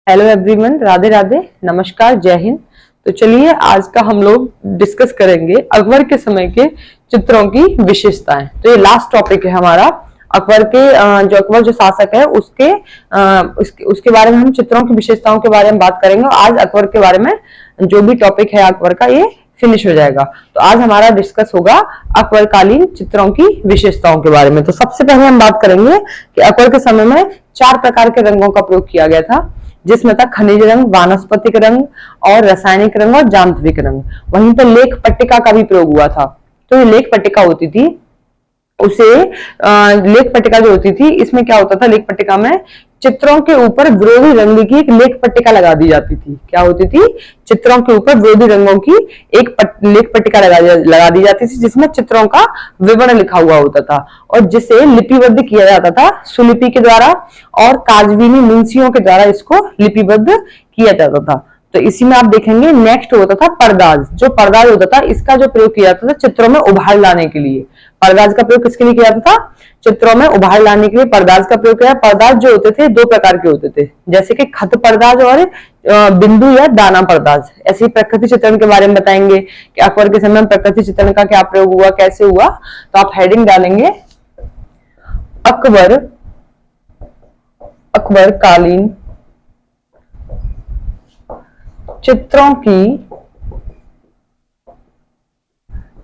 Hello everyone, Radhe Radhe, नमस्कार, जय हिंद। तो चलिए आज का हम लोग डिस्कस करेंगे अकबर के समय के चित्रों की विशेषताएं। तो ये लास्ट टॉपिक है हमारा अकबर के जो अकबर जो शासक है उसके बारे में हम चित्रों की विशेषताओं के बारे में बात करेंगे। आज अकबर के बारे में जो भी टॉपिक है अकबर का ये फिनिश हो जाएगा। तो आज हमारा डिस्कस होगा अकबरकालीन चित्रों की विशेषताओं के बारे में। तो सबसे पहले हम बात करेंगे कि अकबर के समय में 4 प्रकार के रंगों का प्रयोग किया गया था, जिसमें था खनिज रंग, वानस्पतिक रंग और रासायनिक रंग और जांत्रिक रंग। वहीं पर लेख पट्टिका का भी प्रयोग हुआ था। तो ये लेख पट्टिका होती थी, उसे लेख पट्टिका जो होती थी, इसमें क्या होता था, लेख पट्टिका में चित्रों के ऊपर विरोधी रंग की एक लेख पट्टिका लगा दी जाती थी। क्या होती थी? चित्रों के ऊपर विरोधी रंगों की एक लेख पट्टिका लगा दी जाती थी, जिसमें चित्रों का विवरण लिखा हुआ होता था और जिसे लिपिबद्ध किया जाता था सुलिपि के द्वारा और काजवीनी मुंशियों के द्वारा इसको लिपिबद्ध किया जाता था। तो इसी में आप देखेंगे नेक्स्ट होता था परदाज। जो परदाज होता था, इसका जो प्रयोग किया जाता था चित्रों में उभार लाने के लिए। परदाज का प्रयोग किसके लिए किया जाता था? चित्रों में उभार लाने के लिए परदाज का प्रयोग किया। परदाज जो होते थे 2 प्रकार के होते थे, जैसे कि खत परदाज और बिंदु या दाना परदाज। ऐसे ही प्रकृति चित्रण के बारे में बताएंगे कि अकबर के समय में प्रकृति चित्रण का क्या प्रयोग हुआ, कैसे हुआ। तो आप हेडिंग डालेंगे अकबर कालीन चित्रों की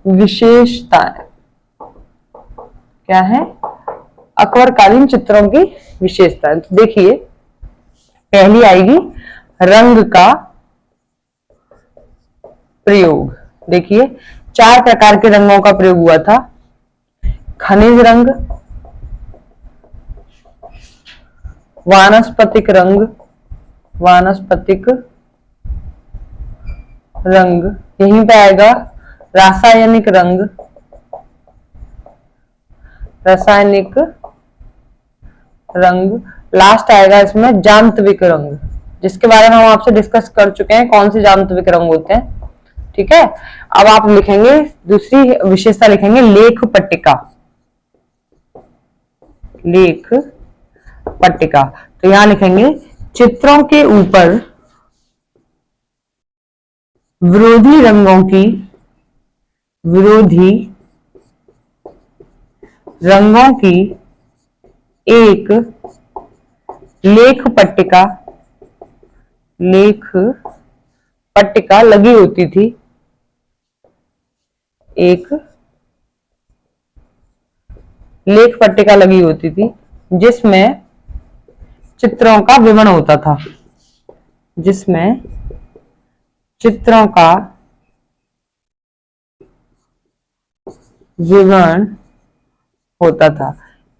विशेषताएं। क्या है? अकबरकालीन चित्रों की विशेषताएं। तो देखिए, पहली आएगी रंग का प्रयोग। देखिए 4 प्रकार के रंगों का प्रयोग हुआ था। खनिज रंग, वानस्पतिक रंग, यहीं पे आएगा रासायनिक रंग, लास्ट आएगा इसमें जांत्विक रंग, जिसके बारे में हम आपसे डिस्कस कर चुके हैं कौन से जांत्विक रंग होते हैं। ठीक है, अब आप लिखेंगे दूसरी विशेषता, लिखेंगे लेख पट्टिका। तो यहां लिखेंगे चित्रों के ऊपर विरोधी रंगों की एक लेख पट्टिका लगी होती थी। एक लेख पट्टिका लगी होती थी जिसमें चित्रों का विवरण होता था,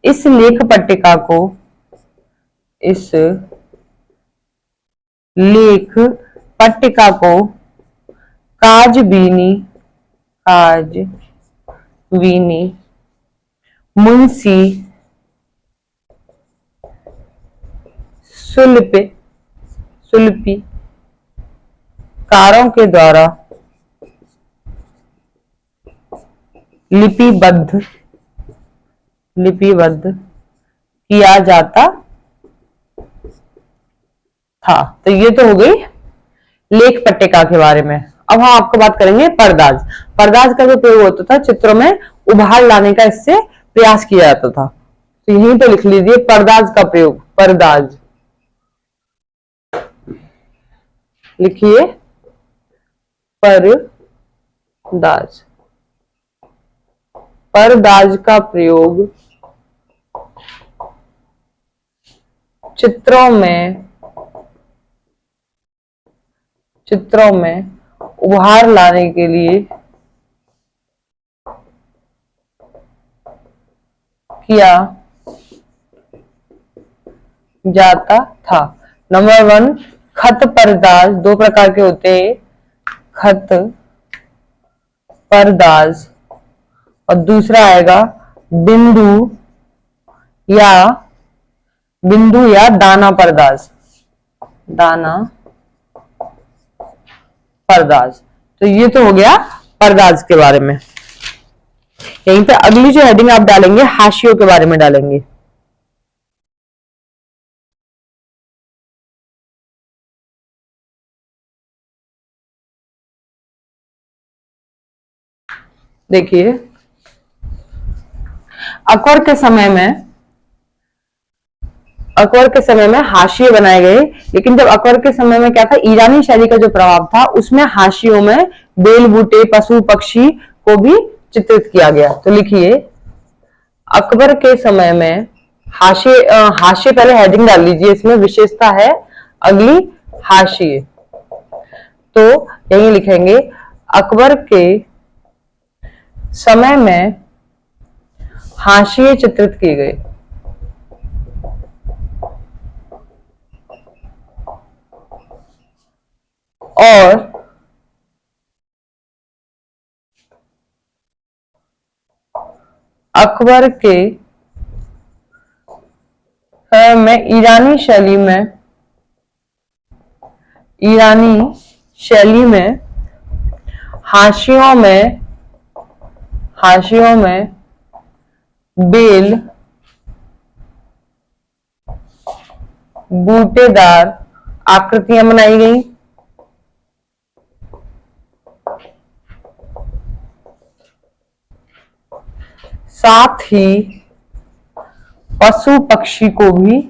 इस लेख पट्टिका को काजवीनी मुंशी सुलिपिकारों के द्वारा लिपिबद्ध किया जाता था। तो ये तो हो गई लेख पट्टिका के बारे में। अब हम आपको बात करेंगे परदाज। परदाज का जो प्रयोग होता था, चित्रों में उभार लाने का इससे प्रयास किया जाता था। तो यहीं पे लिख लीजिए परदाज का प्रयोग। परदाज लिखिए, परदाज का प्रयोग चित्रों में उभार लाने के लिए किया जाता था। नंबर 1 खत परदाज। 2 प्रकार के होते हैं, खत परदाज, और दूसरा आएगा बिंदु या दाना परदाज। तो ये तो हो गया परदाज के बारे में। यहीं पे अगली जो हेडिंग आप डालेंगे हाशियों के बारे में डालेंगे। देखिए, अकबर के समय में हाशिए बनाए गए, लेकिन जब अकबर के समय में क्या था, ईरानी शैली का जो प्रभाव था उसमें हाशियों में बेल बूटे, पशु पक्षी को भी चित्रित किया गया। तो लिखिए, अकबर के समय में हाशिए, हाशिए पहले हेडिंग डाल लीजिए, इसमें विशेषता है अगली हाशिए। तो यही लिखेंगे, अकबर के समय में हाशिए चित्रित किए गए। और अकबर के में ईरानी शैली में हाशियों में बेल बूटेदार आकृतियां बनाई गई। साथ ही पशु पक्षी को भी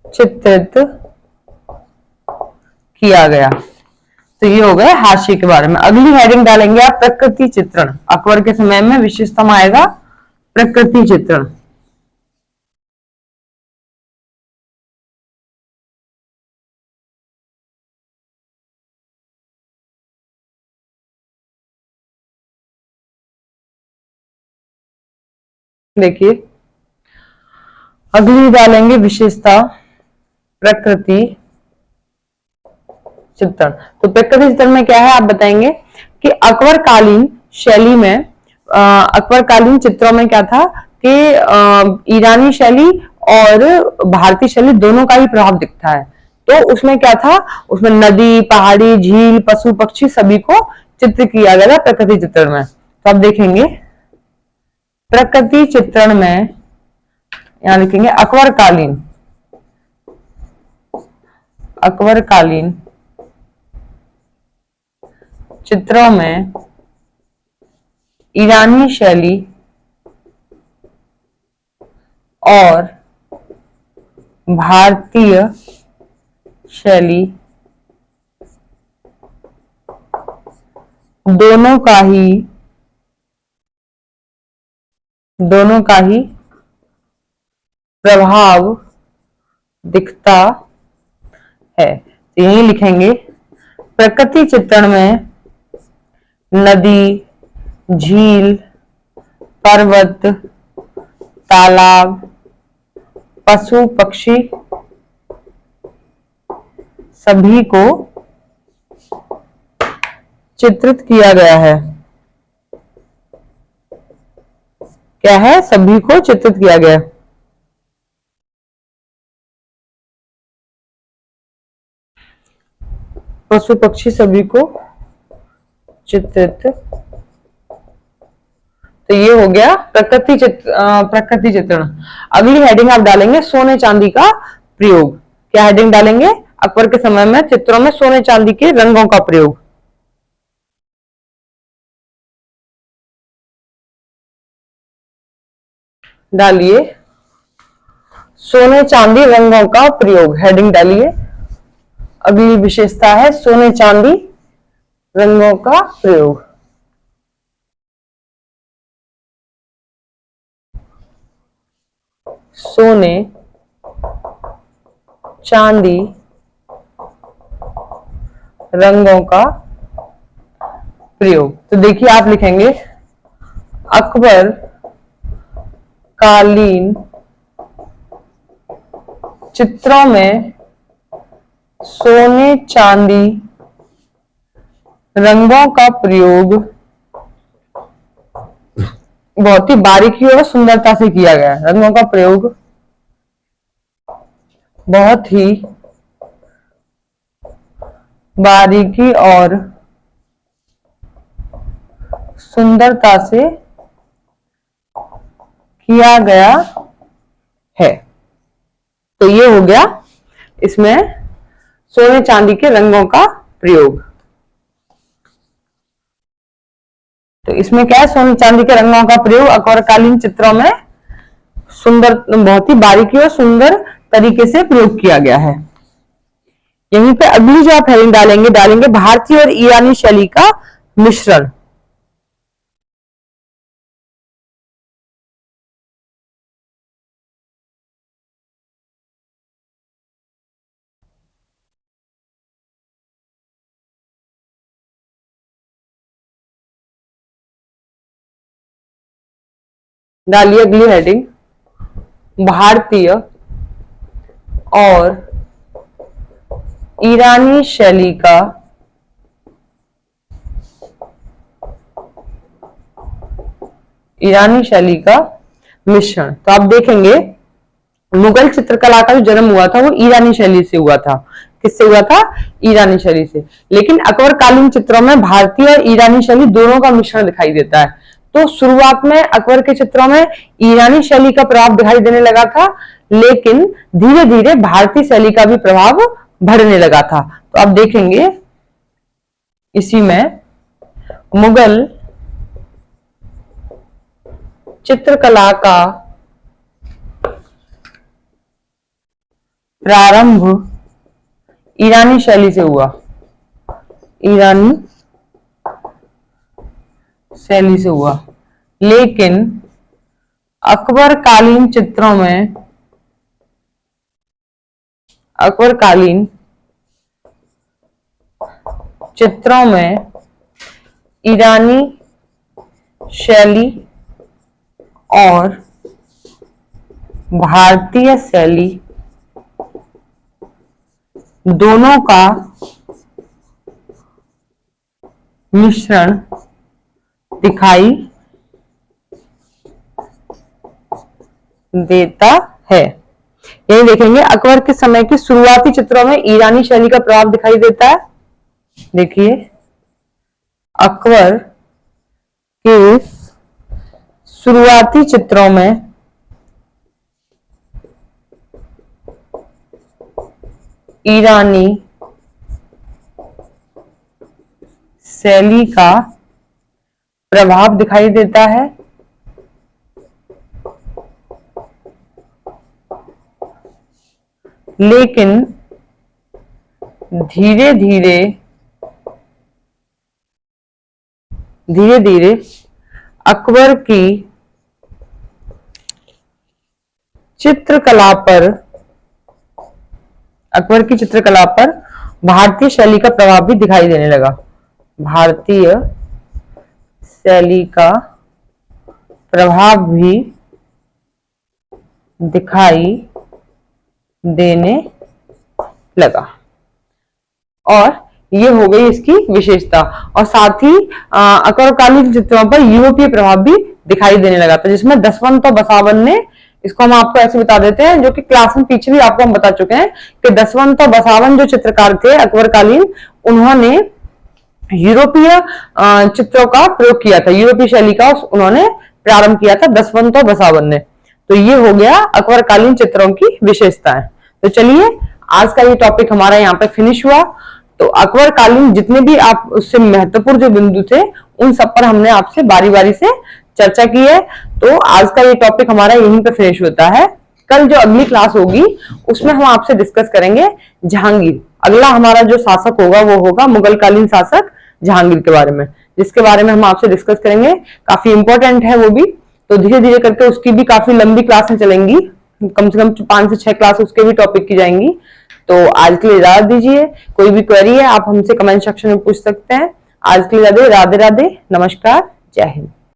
चित्रित किया गया। तो ये हो गए हाशिए के बारे में। अगली हेडिंग डालेंगे आप, प्रकृति चित्रण। अकबर के समय में विशेषता में आएगा प्रकृति चित्रण। देखिए, अगली डालेंगे विशेषता प्रकृति चित्रण। तो प्रकृति चित्रण में क्या है आप बताएंगे कि अकबर कालीन शैली में, अकबर कालीन चित्रों में क्या था कि ईरानी शैली और भारतीय शैली दोनों का ही प्रभाव दिखता है। तो उसमें क्या था, उसमें नदी, पहाड़ी, झील, पशु पक्षी सभी को चित्र किया गया था प्रकृति चित्रण में। तो आप देखेंगे, प्रकृति चित्रण में यहां लिखेंगे अकबर कालीन चित्रों में ईरानी शैली और भारतीय शैली दोनों का ही प्रभाव दिखता है। तो यही लिखेंगे, प्रकृति चित्रण में नदी, झील, पर्वत, तालाब, पशु पक्षी सभी को चित्रित किया गया है। क्या है, सभी को चित्रित किया गया। पशु पक्षी सभी को चित्रित। तो ये हो गया प्रकृति चित्रण। अगली हेडिंग आप डालेंगे सोने चांदी का प्रयोग। क्या हेडिंग डालेंगे, अकबर के समय में चित्रों में सोने चांदी के रंगों का प्रयोग। डालिए, सोने चांदी रंगों का प्रयोग, हेडिंग डालिए। अगली विशेषता है सोने चांदी रंगों का प्रयोग। सोने चांदी रंगों का प्रयोग। तो देखिए, आप लिखेंगे, अकबर कालीन चित्रों में सोने चांदी रंगों का प्रयोग बहुत ही बारीकी और सुंदरता से किया गया। रंगों का प्रयोग बहुत ही बारीकी और सुंदरता से किया गया है। तो ये हो गया इसमें सोने चांदी के रंगों का प्रयोग। तो इसमें क्या है, सोने चांदी के रंगों का प्रयोग अकबरकालीन चित्रों में सुंदर, बहुत ही बारीकी और सुंदर तरीके से प्रयोग किया गया है। यहीं पे अगली जो आप हेडिंग डालेंगे भारतीय और ईरानी शैली का मिश्रण। डालिए अगली हेडिंग, भारतीय और ईरानी शैली का मिश्रण। तो आप देखेंगे मुगल चित्रकला का जो जन्म हुआ था वो ईरानी शैली से हुआ था। किससे हुआ था? ईरानी शैली से। लेकिन अकबरकालीन चित्रों में भारतीय और ईरानी शैली दोनों का मिश्रण दिखाई देता है। तो शुरुआत में अकबर के चित्रों में ईरानी शैली का प्रभाव दिखाई देने लगा था, लेकिन धीरे धीरे भारतीय शैली का भी प्रभाव बढ़ने लगा था। तो आप देखेंगे इसी में मुगल चित्रकला का प्रारंभ ईरानी शैली से हुआ। लेकिन अकबरकालीन चित्रों में ईरानी शैली और भारतीय शैली दोनों का मिश्रण दिखाई देता है। यही देखेंगे अकबर के समय के शुरुआती चित्रों में ईरानी शैली का प्रभाव दिखाई देता है। देखिए अकबर के शुरुआती चित्रों में ईरानी शैली का प्रभाव दिखाई देता है, लेकिन धीरे धीरे अकबर की चित्रकला पर भारतीय शैली का प्रभाव भी दिखाई देने लगा। भारतीय शैली का प्रभाव भी दिखाई देने लगा। और ये हो गई इसकी विशेषता। और साथ ही अकबरकालीन चित्रों पर यूरोपीय प्रभाव भी दिखाई देने लगा था, जिसमें दसवंत और बसावन ने, इसको हम आपको ऐसे बता देते हैं, जो कि क्लास में पीछे भी आपको हम बता चुके हैं कि दसवंत और बसावन जो चित्रकार थे अकबरकालीन, उन्होंने यूरोपीय चित्रों का प्रयोग किया था, यूरोपीय शैली का उन्होंने प्रारंभ किया था दसवंत और बसावन ने। तो ये हो गया अकबरकालीन चित्रों की विशेषताएं। तो चलिए आज का ये टॉपिक हमारा यहाँ पे फिनिश हुआ। तो अकबरकालीन जितने भी आप उससे महत्वपूर्ण जो बिंदु थे उन सब पर हमने आपसे बारी बारी से चर्चा की है। तो आज का ये टॉपिक हमारा यहीं पे फिनिश होता है। कल जो अगली क्लास होगी उसमें हम आपसे डिस्कस करेंगे जहांगीर। अगला हमारा जो शासक होगा वो होगा मुगलकालीन शासक जहांगीर के बारे में, जिसके बारे में हम आपसे डिस्कस करेंगे। काफी इंपॉर्टेंट है वो भी। तो धीरे धीरे करके उसकी भी काफी लंबी क्लासें चलेंगी, कम से कम 5 से 6 क्लास उसके भी टॉपिक की जाएंगी। तो आज के लिए इजाजत दीजिए। कोई भी क्वेरी है आप हमसे कमेंट सेक्शन में पूछ सकते हैं। आज के लिए राधे राधे, नमस्कार, जय हिंद।